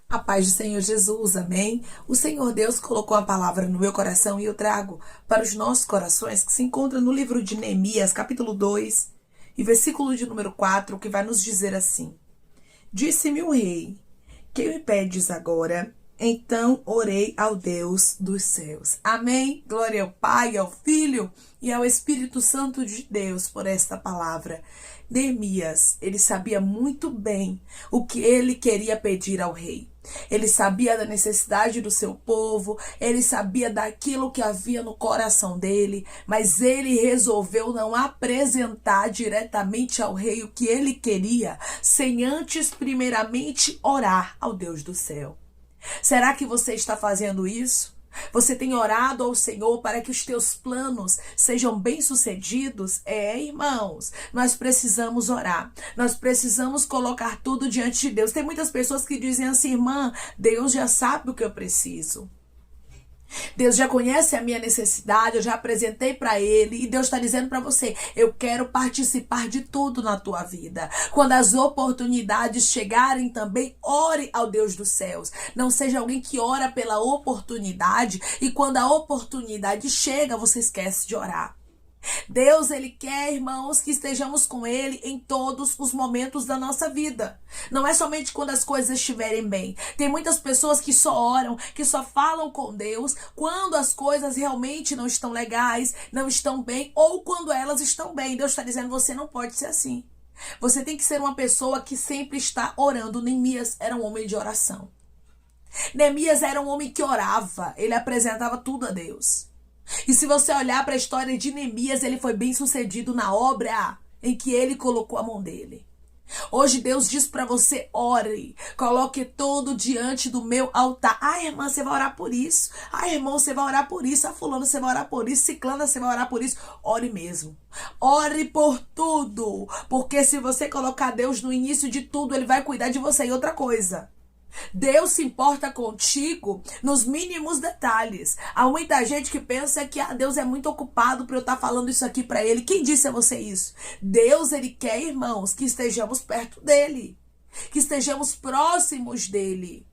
A paz do Senhor Jesus, amém? O Senhor Deus colocou a palavra no meu coração e eu trago para os nossos corações, que se encontra no livro de Neemias, capítulo 2, e versículo de número 4, que vai nos dizer assim: Disse-me o rei, que me pedes agora? Então orei ao Deus dos céus. Amém? Glória ao Pai, ao Filho e ao Espírito Santo de Deus por esta palavra. Neemias, ele sabia muito bem o que ele queria pedir ao rei. Ele sabia da necessidade do seu povo, ele sabia daquilo que havia no coração dele, mas ele resolveu não apresentar diretamente ao rei o que ele queria, sem antes primeiramente orar ao Deus do céu. Será que você está fazendo isso? Você tem orado ao Senhor para que os teus planos sejam bem-sucedidos? Irmãos, nós precisamos orar. Nós precisamos colocar tudo diante de Deus. Tem muitas pessoas que dizem assim: irmã, Deus já sabe o que eu preciso. Deus já conhece a minha necessidade, eu já apresentei para Ele, e Deus está dizendo para você: eu quero participar de tudo na tua vida. Quando as oportunidades chegarem também, ore ao Deus dos céus. Não seja alguém que ora pela oportunidade e quando a oportunidade chega, você esquece de orar. Deus, ele quer, irmãos, que estejamos com ele em todos os momentos da nossa vida. Não é somente quando as coisas estiverem bem. Tem muitas pessoas que só oram, que só falam com Deus quando as coisas realmente não estão legais, não estão bem, ou quando elas estão bem. Deus está dizendo: você não pode ser assim. Você tem que ser uma pessoa que sempre está orando. Neemias era um homem de oração. Neemias era um homem que orava. Ele apresentava tudo a Deus. E se você olhar para a história de Neemias, ele foi bem sucedido na obra em que ele colocou a mão dele. Hoje Deus diz para você: ore, coloque tudo diante do meu altar. Irmã, você vai orar por isso. Irmão, você vai orar por isso. Fulano, você vai orar por isso. Ciclana, você vai orar por isso. Ore mesmo. Ore por tudo. Porque se você colocar Deus no início de tudo, ele vai cuidar de você. E outra coisa, Deus se importa contigo nos mínimos detalhes. Há muita gente que pensa que Deus é muito ocupado para eu estar falando isso aqui para ele. Quem disse a você isso? Deus, ele quer, irmãos, que estejamos perto dele, que estejamos próximos dele.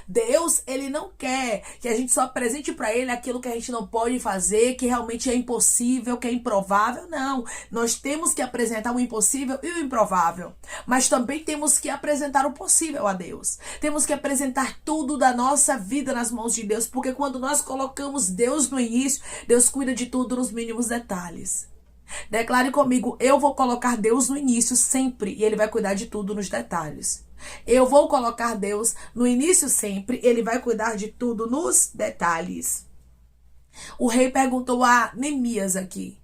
Deus, ele não quer que a gente só apresente para ele aquilo que a gente não pode fazer, que realmente é impossível, que é improvável. Não, nós temos que apresentar o impossível e o improvável, mas também temos que apresentar o possível a Deus. Temos que apresentar tudo da nossa vida nas mãos de Deus, porque quando nós colocamos Deus no início, Deus cuida de tudo nos mínimos detalhes. Declare comigo: eu vou colocar Deus no início sempre e ele vai cuidar de tudo nos detalhes. Eu vou colocar Deus no início sempre, ele vai cuidar de tudo nos detalhes. O rei perguntou a Neemias aqui: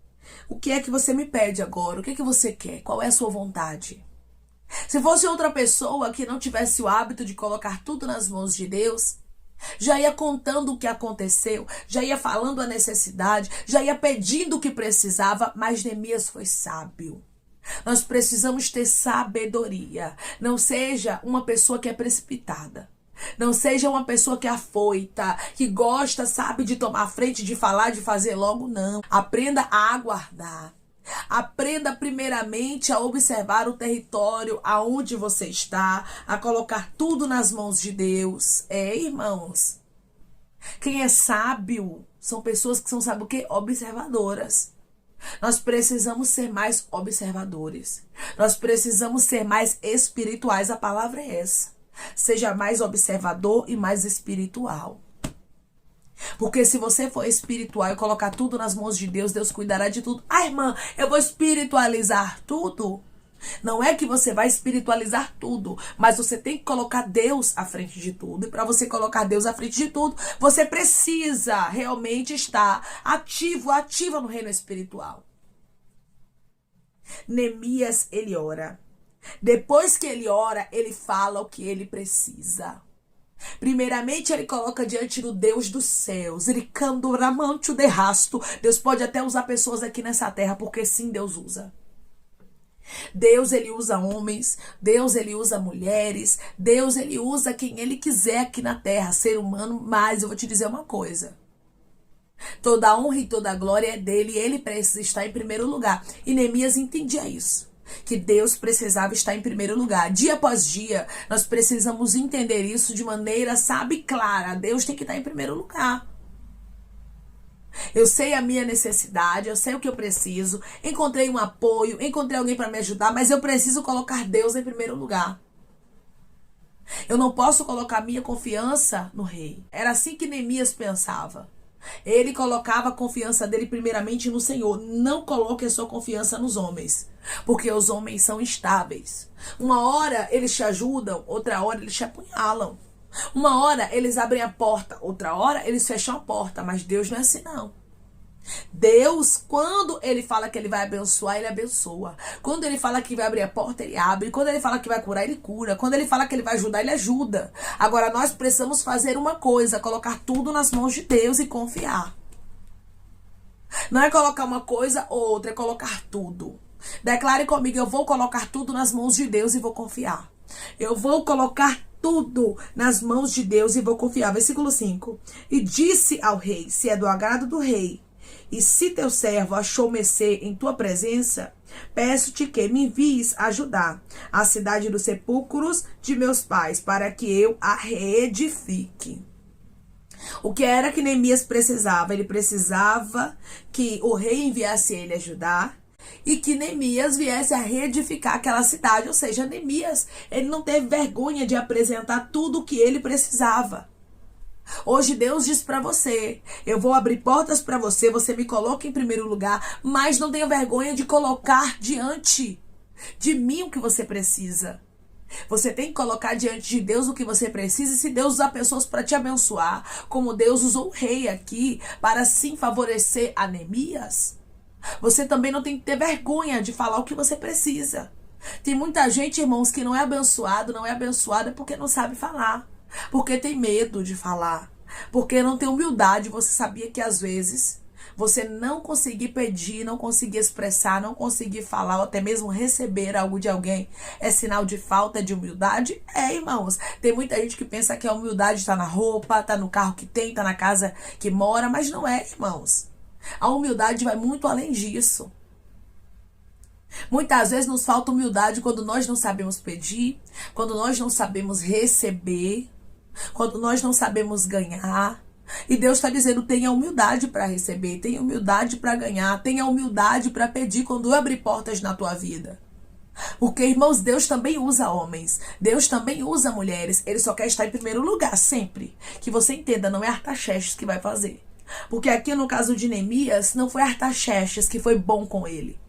o que é que você me pede agora? O que é que você quer? Qual é a sua vontade? Se fosse outra pessoa que não tivesse o hábito de colocar tudo nas mãos de Deus, já ia contando o que aconteceu, já ia falando a necessidade, já ia pedindo o que precisava, mas Neemias foi sábio. Nós precisamos ter sabedoria. Não seja uma pessoa que é precipitada. Não seja uma pessoa que é afoita, que gosta, sabe, de tomar frente, de falar, de fazer logo. Não. Aprenda a aguardar. Aprenda primeiramente a observar o território aonde você está, a colocar tudo nas mãos de Deus. Irmãos, quem é sábio são pessoas que são, sabe o quê? Observadoras. Nós precisamos ser mais observadores. Nós precisamos ser mais espirituais. A palavra é essa. Seja mais observador e mais espiritual. Porque se você for espiritual e colocar tudo nas mãos de Deus, Deus cuidará de tudo. Irmã, eu vou espiritualizar tudo. Não é que você vai espiritualizar tudo, mas você tem que colocar Deus à frente de tudo. E para você colocar Deus à frente de tudo, você precisa realmente estar ativa no reino espiritual. Neemias, ele ora. Depois que ele ora, ele fala o que ele precisa. Primeiramente, ele coloca diante do Deus dos céus. Ele candoramante o derrasto. Deus pode até usar pessoas aqui nessa terra, porque sim, Deus usa. Deus, ele usa homens, Deus, ele usa mulheres, Deus, ele usa quem ele quiser aqui na terra, ser humano, mas eu vou te dizer uma coisa: toda a honra e toda a glória é dele e ele precisa estar em primeiro lugar. E Neemias entendia isso. que Deus precisava estar em primeiro lugar. Dia após dia, nós precisamos entender isso de maneira, sabe, clara. Deus tem que estar em primeiro lugar. Eu sei a minha necessidade, eu sei o que eu preciso, encontrei um apoio, encontrei alguém para me ajudar, mas eu preciso colocar Deus em primeiro lugar. Eu não posso colocar minha confiança no rei. Era assim que Neemias pensava. Ele colocava a confiança dele primeiramente no Senhor. Não coloque a sua confiança nos homens, porque os homens são instáveis. Uma hora eles te ajudam, outra hora eles te apunhalam. Uma hora eles abrem a porta, outra hora eles fecham a porta, mas Deus não é assim não. Deus, quando ele fala que ele vai abençoar, ele abençoa. Quando ele fala que vai abrir a porta, ele abre. Quando ele fala que vai curar, ele cura. Quando ele fala que ele vai ajudar, ele ajuda. Agora nós precisamos fazer uma coisa, colocar tudo nas mãos de Deus e confiar. Não é colocar uma coisa ou outra, é colocar tudo. Declare comigo, eu vou colocar tudo nas mãos de Deus e vou confiar. Eu vou colocar tudo nas mãos de Deus e vou confiar. Versículo 5. E disse ao rei, se é do agrado do rei, e se teu servo achou mercê em tua presença, peço-te que me envies ajudar a cidade dos sepulcros de meus pais, para que eu a reedifique. O que era que Neemias precisava? Ele precisava que o rei enviasse ele ajudar e que Neemias viesse a reedificar aquela cidade. Ou seja, Neemias, ele não teve vergonha de apresentar tudo o que ele precisava. Hoje Deus diz para você, eu vou abrir portas para você, você me coloca em primeiro lugar, mas não tenha vergonha de colocar diante de mim o que você precisa. Você tem que colocar diante de Deus o que você precisa, e se Deus usar pessoas para te abençoar, como Deus usou o rei aqui, para sim favorecer a Neemias, você também não tem que ter vergonha de falar o que você precisa. Tem muita gente, irmãos, que não é abençoada porque não sabe falar. Porque tem medo de falar, porque não tem humildade. Você sabia que às vezes você não conseguir pedir, não conseguir expressar, não conseguir falar ou até mesmo receber algo de alguém é sinal de falta de humildade? É, irmãos, tem muita gente que pensa que a humildade está na roupa, está no carro que tem, está na casa que mora, mas não é, irmãos. A humildade vai muito além disso. Muitas vezes nos falta humildade quando nós não sabemos pedir, quando nós não sabemos receber, quando nós não sabemos ganhar. E Deus está dizendo, tenha humildade para receber, tenha humildade para ganhar, tenha humildade para pedir quando eu abrir portas na tua vida. Porque, irmãos, Deus também usa homens, Deus também usa mulheres, Ele só quer estar em primeiro lugar, sempre. Que você entenda, não é Artaxerxes que vai fazer. Porque aqui no caso de Neemias, não foi Artaxerxes que foi bom com ele,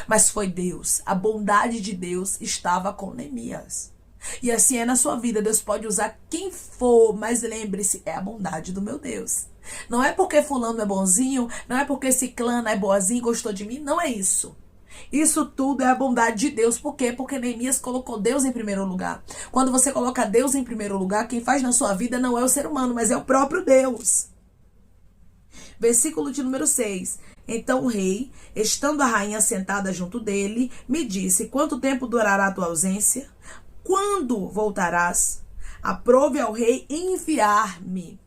mas foi Deus. A bondade de Deus estava com Neemias. E assim é na sua vida. Deus pode usar quem for, mas lembre-se, é a bondade do meu Deus. Não é porque fulano é bonzinho, não é porque ciclana é boazinha e gostou de mim, não é isso. Isso tudo é a bondade de Deus. Por quê? Porque Neemias colocou Deus em primeiro lugar. Quando você coloca Deus em primeiro lugar, quem faz na sua vida não é o ser humano, mas é o próprio Deus. Versículo de número 6. Então o rei, estando a rainha sentada junto dele, me disse, quanto tempo durará a tua ausência? Quando voltarás? Aprove ao rei enviar-me.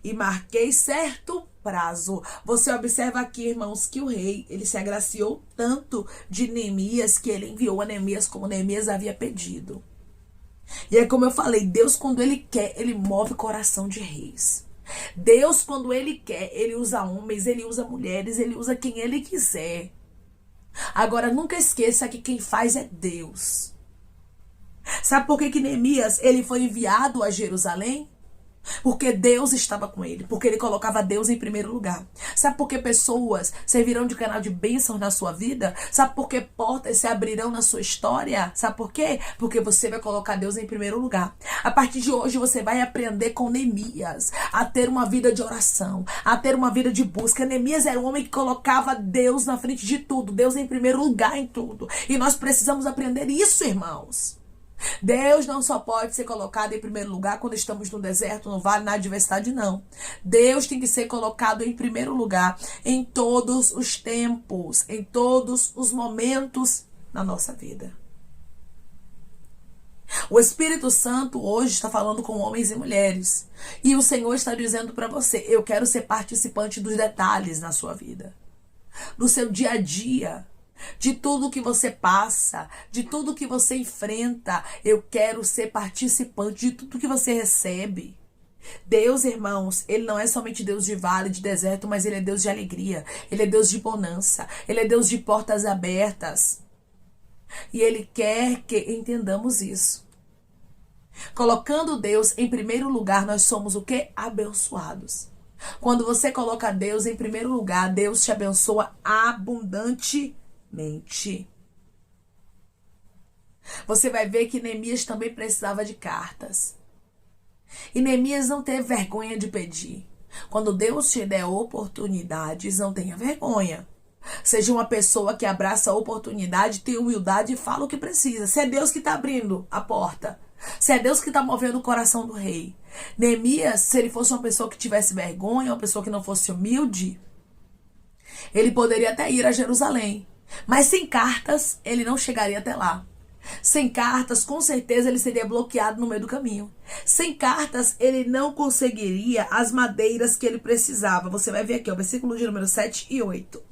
E marquei certo prazo. Você observa aqui, irmãos, que o rei, ele se agraciou tanto de Neemias, que ele enviou a Neemias como Neemias havia pedido. E é como eu falei, Deus, quando ele quer, ele move o coração de reis. Deus, quando ele quer, ele usa homens, ele usa mulheres, ele usa quem ele quiser. Agora, nunca esqueça que quem faz é Deus. Sabe por que Neemias, ele foi enviado a Jerusalém? Porque Deus estava com ele, porque ele colocava Deus em primeiro lugar. Sabe por que pessoas servirão de canal de bênção na sua vida? Sabe por que portas se abrirão na sua história? Sabe por quê? Porque você vai colocar Deus em primeiro lugar. A partir de hoje você vai aprender com Neemias a ter uma vida de oração, a ter uma vida de busca. Neemias era um homem que colocava Deus na frente de tudo, Deus em primeiro lugar em tudo. E nós precisamos aprender isso, irmãos. Deus não só pode ser colocado em primeiro lugar quando estamos no deserto, no vale, na adversidade, não. Deus tem que ser colocado em primeiro lugar em todos os tempos, em todos os momentos na nossa vida. O Espírito Santo hoje está falando com homens e mulheres. E o Senhor está dizendo para você, eu quero ser participante dos detalhes na sua vida. No seu dia a dia. De tudo que você passa, de tudo que você enfrenta, eu quero ser participante de tudo que você recebe. Deus, irmãos, ele não é somente Deus de vale, de deserto, mas ele é Deus de alegria. Ele é Deus de bonança. Ele é Deus de portas abertas. E ele quer que entendamos isso. Colocando Deus em primeiro lugar, nós somos o quê? Abençoados. Quando você coloca Deus em primeiro lugar, Deus te abençoa abundantemente. Você vai ver que Neemias também precisava de cartas. E Neemias não teve vergonha de pedir. Quando Deus te der oportunidades, não tenha vergonha. Seja uma pessoa que abraça a oportunidade, tenha humildade e fala o que precisa. Se é Deus que está abrindo a porta, se é Deus que está movendo o coração do rei. Neemias, se ele fosse uma pessoa que tivesse vergonha, uma pessoa que não fosse humilde, ele poderia até ir a Jerusalém. Mas sem cartas, ele não chegaria até lá. Sem cartas, com certeza ele seria bloqueado no meio do caminho. Sem cartas, ele não conseguiria as madeiras que ele precisava. Você vai ver aqui, o versículo de número 7 e 8.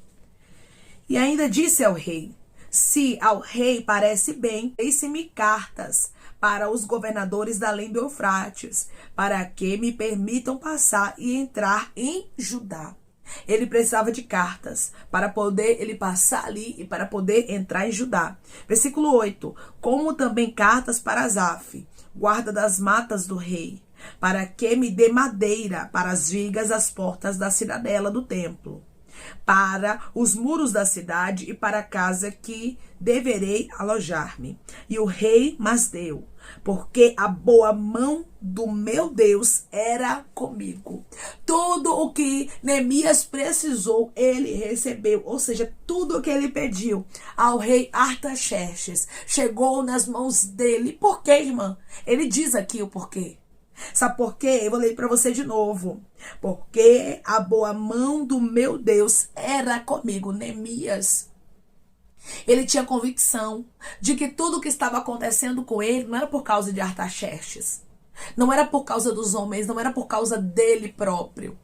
E ainda disse ao rei: se ao rei parece bem, deixe-me cartas para os governadores da além do Eufrates, para que me permitam passar e entrar em Judá. Ele precisava de cartas para poder ele passar ali e para poder entrar em Judá. Versículo 8. Como também cartas para Asaf, guarda das matas do rei, para que me dê madeira para as vigas das portas da cidadela do templo, para os muros da cidade e para a casa que deverei alojar-me. E o rei mas deu, porque a boa mão do meu Deus era comigo. Tudo o que Neemias precisou, ele recebeu. Ou seja, tudo o que ele pediu ao rei Artaxerxes chegou nas mãos dele. Por quê, irmã? Ele diz aqui o porquê. Sabe por quê? Eu vou ler para você de novo. Porque a boa mão do meu Deus era comigo. Neemias, ele tinha convicção de que tudo o que estava acontecendo com ele não era por causa de Artaxerxes. Não era por causa dos homens, não era por causa dele próprio.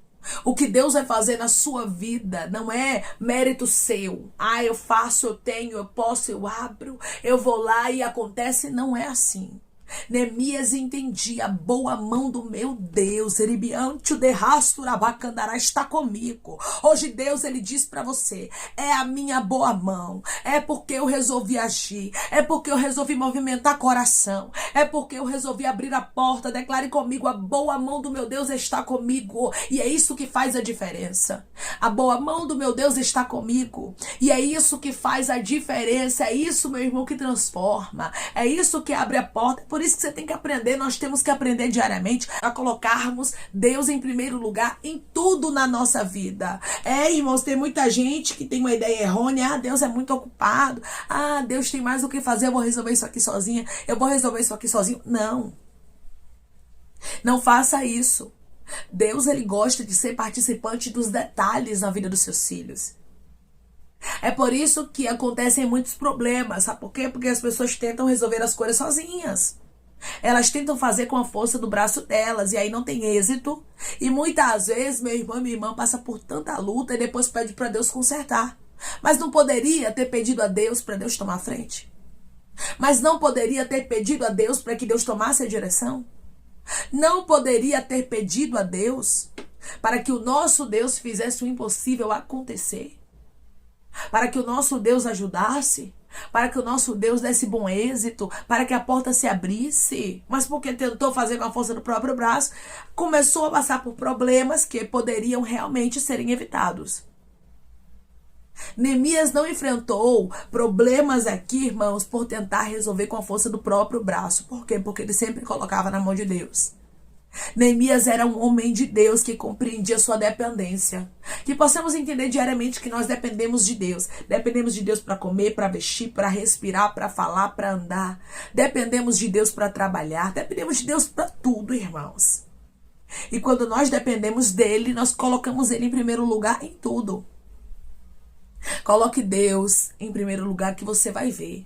O que Deus vai fazer na sua vida não é mérito seu. Ah, eu faço, eu tenho, eu posso, eu abro, eu vou lá e acontece. Não é assim. Neemias entendia: a boa mão do meu Deus, Eribiante o derrasturabacandará, está comigo. Hoje Deus, ele diz para você: é a minha boa mão, é porque eu resolvi agir, é porque eu resolvi movimentar coração, é porque eu resolvi abrir a porta. Declare comigo: a boa mão do meu Deus está comigo. E é isso que faz a diferença. A boa mão do meu Deus está comigo, e é isso que faz a diferença. É isso, meu irmão, que transforma, é isso que abre a porta. Por isso que você tem que aprender, nós temos que aprender diariamente a colocarmos Deus em primeiro lugar em tudo na nossa vida. Irmãos, tem muita gente que tem uma ideia errônea: ah, Deus é muito ocupado, ah, Deus tem mais o que fazer, eu vou resolver isso aqui sozinha, eu vou resolver isso aqui sozinho. Não faça isso. Deus, ele gosta de ser participante dos detalhes na vida dos seus filhos. É por isso que acontecem muitos problemas. Sabe por quê? Porque as pessoas tentam resolver as coisas sozinhas. Elas tentam fazer com a força do braço delas e aí não tem êxito. E muitas vezes meu irmão e minha irmã passam por tanta luta e depois pede para Deus consertar. Mas não poderia ter pedido a Deus para Deus tomar a frente? Mas não poderia ter pedido a Deus para que Deus tomasse a direção? Não poderia ter pedido a Deus para que o nosso Deus fizesse o impossível acontecer? Para que o nosso Deus ajudasse? Para que o nosso Deus desse bom êxito? Para que a porta se abrisse? Mas porque tentou fazer com a força do próprio braço, começou a passar por problemas que poderiam realmente serem evitados. Neemias não enfrentou problemas aqui, irmãos, por tentar resolver com a força do próprio braço. Por quê? Porque ele sempre colocava na mão de Deus. Neemias era um homem de Deus que compreendia sua dependência. Que possamos entender diariamente que nós dependemos de Deus. Dependemos de Deus para comer, para vestir, para respirar, para falar, para andar. Dependemos de Deus para trabalhar. Dependemos de Deus para tudo, irmãos. E quando nós dependemos dele, nós colocamos ele em primeiro lugar em tudo. Coloque Deus em primeiro lugar que você vai ver.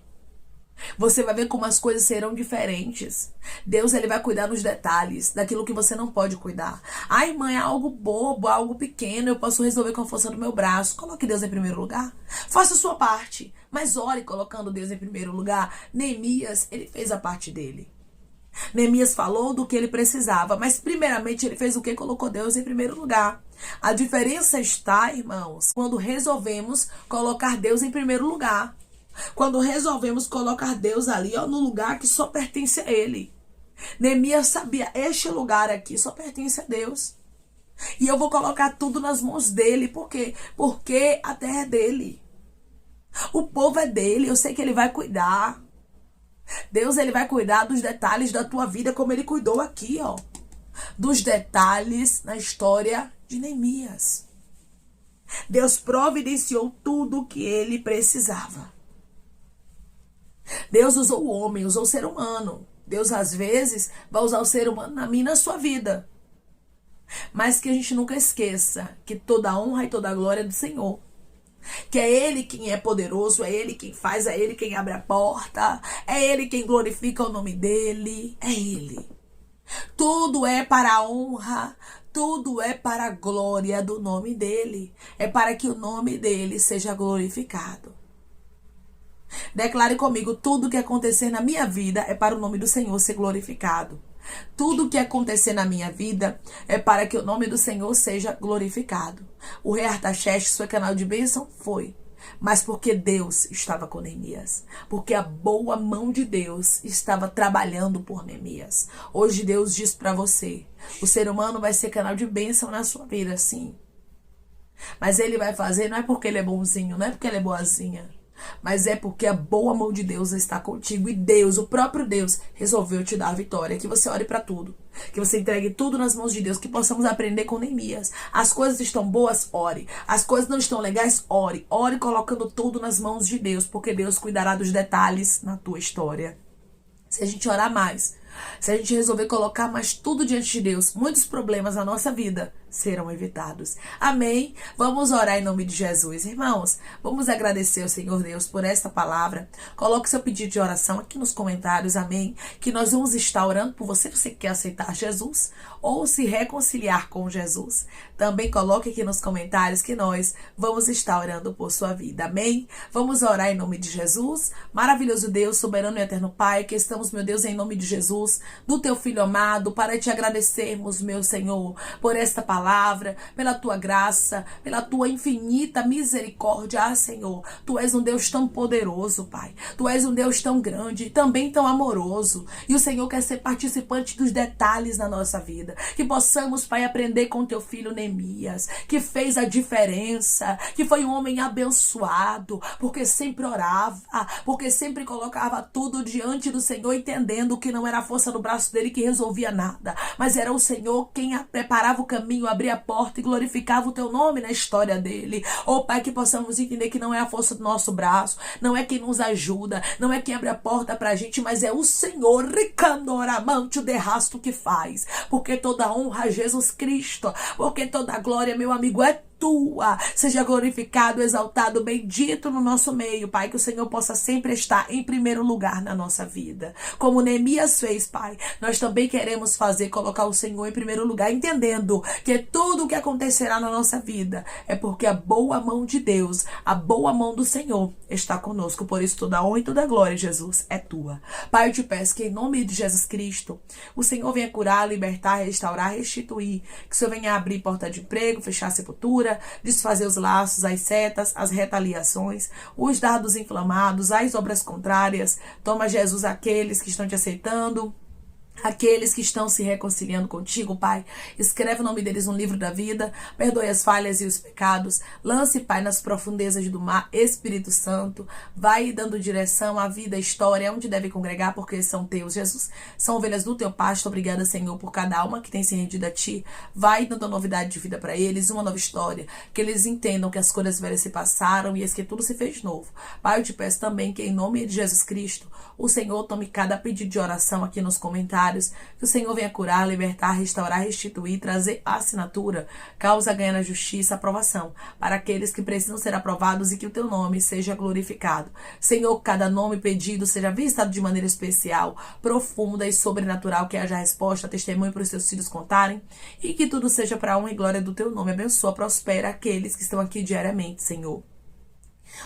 Você vai ver como as coisas serão diferentes. Deus, ele vai cuidar nos detalhes, daquilo que você não pode cuidar. Ai, mãe, é algo bobo, algo pequeno, eu posso resolver com a força do meu braço. Coloque Deus em primeiro lugar. Faça a sua parte, mas ore colocando Deus em primeiro lugar. Neemias, ele fez a parte dele. Neemias falou do que ele precisava, mas primeiramente ele fez o que? Colocou Deus em primeiro lugar. A diferença está, irmãos, quando resolvemos colocar Deus em primeiro lugar. Quando resolvemos colocar Deus ali, ó, no lugar que só pertence a Ele. Neemias sabia, este lugar aqui só pertence a Deus. E eu vou colocar tudo nas mãos dele. Por quê? Porque a terra é dele. O povo é dele, eu sei que ele vai cuidar. Deus, ele vai cuidar dos detalhes da tua vida, como ele cuidou aqui, ó. Dos detalhes na história de Neemias. Deus providenciou tudo o que ele precisava. Deus usou o homem, usou o ser humano. Deus, às vezes, vai usar o ser humano na minha e na sua vida. Mas que a gente nunca esqueça que toda a honra e toda a glória é do Senhor. Que é Ele quem é poderoso, é Ele quem faz, é Ele quem abre a porta, é Ele quem glorifica o nome dEle, é Ele. Tudo é para a honra, tudo é para a glória do nome dEle. É para que o nome dEle seja glorificado. Declare comigo, tudo que acontecer na minha vida é para o nome do Senhor ser glorificado. Tudo que acontecer na minha vida é para que o nome do Senhor seja glorificado. O rei Artaxerxes foi canal de bênção? Foi. Mas porque Deus estava com Neemias. Porque a boa mão de Deus estava trabalhando por Neemias. Hoje Deus diz para você, o ser humano vai ser canal de bênção na sua vida, sim. Mas ele vai fazer, não é porque ele é bonzinho, não é porque ele é boazinha. Mas é porque a boa mão de Deus está contigo. E Deus, o próprio Deus, resolveu te dar a vitória. Que você ore para tudo. Que você entregue tudo nas mãos de Deus. Que possamos aprender com Neemias. As coisas estão boas, ore. As coisas não estão legais, ore. Ore colocando tudo nas mãos de Deus. Porque Deus cuidará dos detalhes na tua história. Se a gente orar mais, se a gente resolver colocar mais tudo diante de Deus, muitos problemas na nossa vida serão evitados. Amém? Vamos orar em nome de Jesus. Irmãos, vamos agradecer ao Senhor Deus por esta palavra. Coloque seu pedido de oração aqui nos comentários. Amém? Que nós vamos estar orando por você que quer aceitar Jesus ou se reconciliar com Jesus. Também coloque aqui nos comentários que nós vamos estar orando por sua vida. Amém? Vamos orar em nome de Jesus. Maravilhoso Deus, soberano e eterno Pai, que estamos, meu Deus, em nome de Jesus, do teu Filho amado, para te agradecermos, meu Senhor, por esta palavra, pela tua graça, pela tua infinita misericórdia. Ah, Senhor, tu és um Deus tão poderoso, Pai. Tu és um Deus tão grande, também tão amoroso. E o Senhor quer ser participante dos detalhes na nossa vida. Que possamos, Pai, aprender com teu filho Neemias, que fez a diferença, que foi um homem abençoado, porque sempre orava, porque sempre colocava tudo diante do Senhor, entendendo que não era a força do braço dele que resolvia nada, mas era o Senhor quem preparava o caminho, abria a porta e glorificava o teu nome na história dele. Oh, Pai, que possamos entender que não é a força do nosso braço, não é quem nos ajuda, não é quem abre a porta pra gente, mas é o Senhor, ricandoramante, o derrasto que faz, porque toda honra a Jesus Cristo, porque toda glória, meu amigo, é tua. Seja glorificado, exaltado, bendito no nosso meio, Pai, que o Senhor possa sempre estar em primeiro lugar na nossa vida. Como Neemias fez, Pai, nós também queremos fazer, colocar o Senhor em primeiro lugar, entendendo que tudo o que acontecerá na nossa vida é porque a boa mão de Deus, a boa mão do Senhor está conosco. Por isso toda a honra e toda a glória, Jesus, é tua. Pai, eu te peço que em nome de Jesus Cristo, o Senhor venha curar, libertar, restaurar, restituir, que o Senhor venha abrir porta de emprego, fechar a sepultura, desfazer os laços, as setas, as retaliações, os dardos inflamados, as obras contrárias. Toma, Jesus, aqueles que estão te aceitando, aqueles que estão se reconciliando contigo, Pai. Escreve o nome deles no livro da vida, perdoe as falhas e os pecados, lance, Pai, nas profundezas do mar. Espírito Santo, vai dando direção à vida, à história, onde deve congregar, porque são teus, Jesus. São ovelhas do teu pasto. Obrigada, Senhor, por cada alma que tem se rendido a ti. Vai dando novidade de vida para eles, uma nova história, que eles entendam que as coisas velhas se passaram e que tudo se fez novo. Pai, eu te peço também que em nome de Jesus Cristo, o Senhor tome cada pedido de oração aqui nos comentários, necessários. Que o Senhor venha curar, libertar, restaurar, restituir, trazer assinatura, causa ganha na justiça, aprovação para aqueles que precisam ser aprovados e que o teu nome seja glorificado. Senhor, cada nome pedido seja visitado de maneira especial, profunda e sobrenatural, que haja resposta, testemunho para os teus filhos contarem e que tudo seja para a honra e glória do teu nome. Abençoa, prospera aqueles que estão aqui diariamente, Senhor.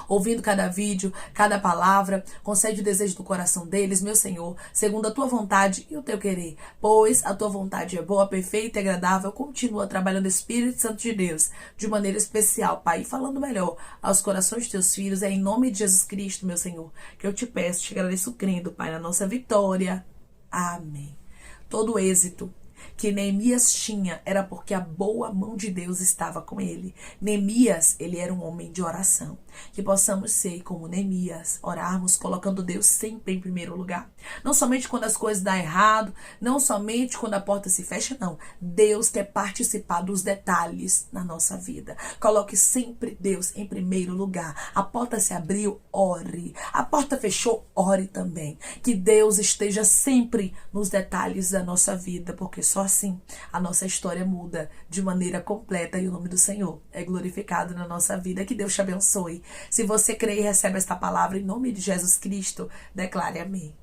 Ouvindo cada vídeo, cada palavra, concede o desejo do coração deles, meu Senhor, segundo a tua vontade e o teu querer, pois a tua vontade é boa, perfeita e agradável. Continua trabalhando, Espírito Santo de Deus, de maneira especial, Pai, e falando melhor aos corações de teus filhos. É em nome de Jesus Cristo, meu Senhor, que eu te peço, te agradeço crendo, Pai, na nossa vitória. Amém. Todo êxito que Neemias tinha era porque a boa mão de Deus estava com ele. Neemias, ele era um homem de oração. Que possamos ser como Neemias, orarmos colocando Deus sempre em primeiro lugar. Não somente quando as coisas dão errado, não somente quando a porta se fecha, não. Deus quer participar dos detalhes na nossa vida. Coloque sempre Deus em primeiro lugar. A porta se abriu, ore. A porta fechou, ore também. Que Deus esteja sempre nos detalhes da nossa vida, porque só assim a nossa história muda de maneira completa e o nome do Senhor é glorificado na nossa vida. Que Deus te abençoe. Se você crê e recebe esta palavra em nome de Jesus Cristo, declare amém.